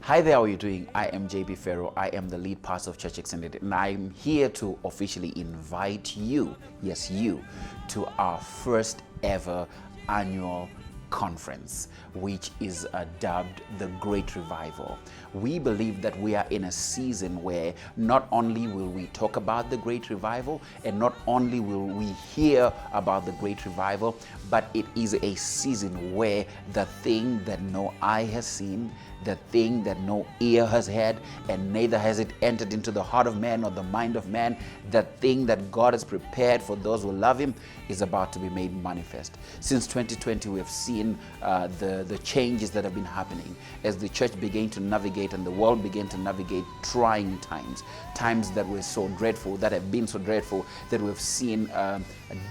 Hi there, how are you doing? I am JP Fero. I am the lead pastor of Church Xtended, and I'm here to officially invite you, yes, you, to our first ever annual conference, which is dubbed the Great Revival. We believe that we are in a season where not only will we talk about the Great Revival and not only will we hear about the Great Revival, but it is a season where the thing that no eye has seen, the thing that no ear has heard, and neither has it entered into the heart of man or the mind of man, the thing that God has prepared for those who love Him is about to be made manifest. Since 2020, we have seen the changes that have been happening as the church began to navigate and the world began to navigate trying times that were so dreadful, that have been so dreadful, that we've seen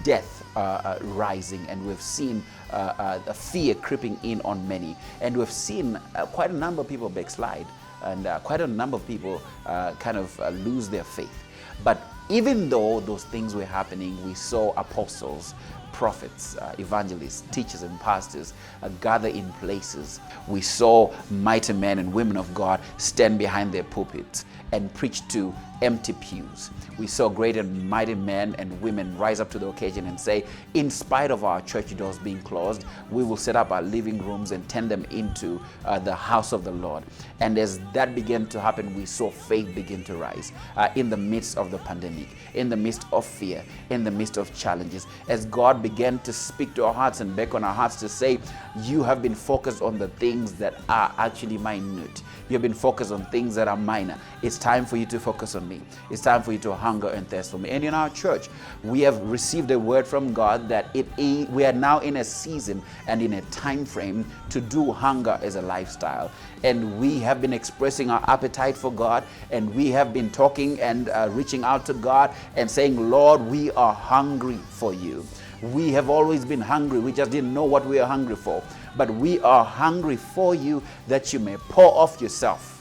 death rising, and we've seen a fear creeping in on many, and we've seen quite a number of people backslide, and quite a number of people lose their faith. But even though those things were happening, we saw apostles, prophets, evangelists, teachers, and pastors gather in places. We saw mighty men and women of God stand behind their pulpits and preach to empty pews. We saw great and mighty men and women rise up to the occasion and say, in spite of our church doors being closed, we will set up our living rooms and turn them into the house of the Lord. And as that began to happen, we saw faith begin to rise in the midst of the pandemic, in the midst of fear, in the midst of challenges, as God began to speak to our hearts and beckon our hearts to say, you have been focused on the things that are actually minute. You have been focused on things that are minor. It's time for you to focus on me. It's time for you to hunger and thirst for me. And in our church, we have received a word from God that we are now in a season and in a time frame to do hunger as a lifestyle. And we have been expressing our appetite for God, and we have been talking and reaching out to God and saying, Lord, we are hungry for you. We have always been hungry. We just didn't know what we are hungry for. But we are hungry for you, that you may pour off yourself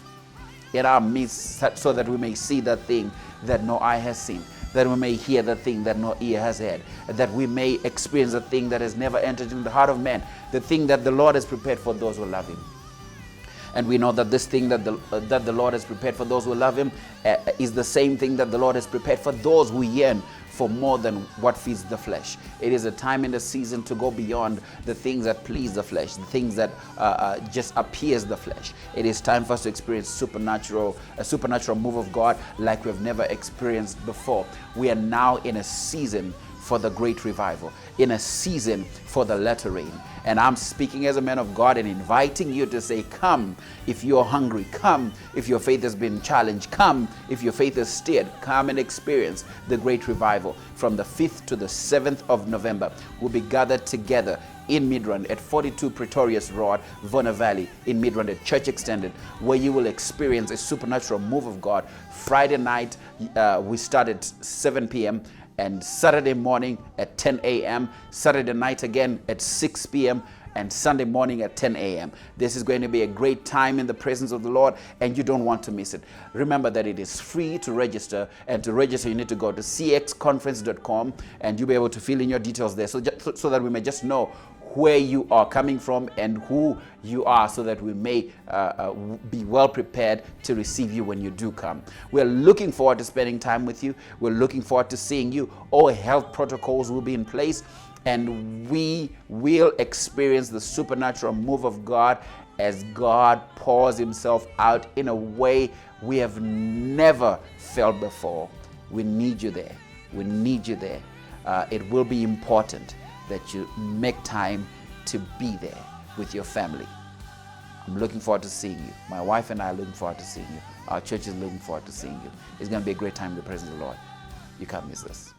in our midst, so that we may see the thing that no eye has seen, that we may hear the thing that no ear has heard, that we may experience the thing that has never entered into the heart of man, the thing that the Lord has prepared for those who love Him. And we know that this thing that the Lord has prepared for those who love Him is the same thing that the Lord has prepared for those who yearn for more than what feeds the flesh. It is a time in the season to go beyond the things that please the flesh, the things that just appears the flesh. It is time for us to experience a supernatural move of God like we've never experienced before. We are now in a season for the great revival, in a season for the latter rain. And I'm speaking as a man of God and inviting you to say, come if you're hungry, come if your faith has been challenged, come if your faith is stirred, come and experience the great revival. From the 5th to the 7th of November, we'll be gathered together in Midrand at 42 Pretorius Road, Vona Valley, in Midrand at Church Xtended, where you will experience a supernatural move of God. Friday night, we start at 7 p.m., and Saturday morning at 10 a.m., Saturday night again at 6 p.m., and Sunday morning at 10 a.m. This is going to be a great time in the presence of the Lord, and you don't want to miss it. Remember that it is free to register, and to register you need to go to cxconference.com, and you'll be able to fill in your details there, so that we may just know where you are coming from and who you are, so that we may be well prepared to receive you when you do come. We're looking forward to spending time with you. We're looking forward to seeing you. All health protocols will be in place, and we will experience the supernatural move of God as God pours Himself out in a way we have never felt before. We need you there. We need you there. It will be important that you make time to be there with your family. I'm looking forward to seeing you. My wife and I are looking forward to seeing you. Our church is looking forward to seeing you. It's going to be a great time in the presence of the Lord. You can't miss this.